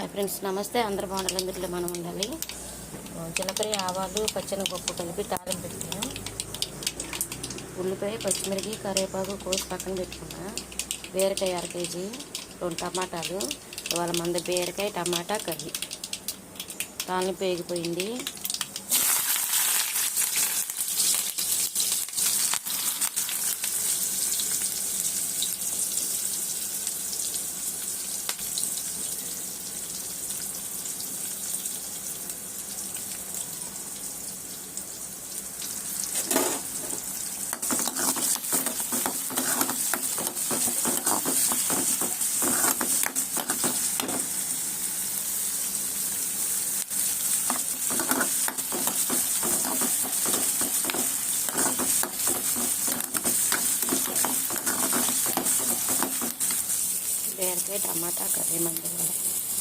Hi friends, నమస్తే. అందరు బాగుండాలి, అందులో మనం ఉండాలి. జీలకర్ర, ఆవాలు, పచ్చెనగపప్పు కలిపి తాలింపు పెట్టాను. ఉల్లిపాయ, పచ్చిమిరపకాయ, కరివేపాకు కోసి పక్కన పెట్టుకున్నా. బీరకాయ 1/2 కేజీ, 2 టమాటాలు. ఇవాళ మంది బీరకాయ, టమాటా కర్రీ. తాలింపు వేగిపోయింది. బీరకాయ, టమాటా కర్రీ మంది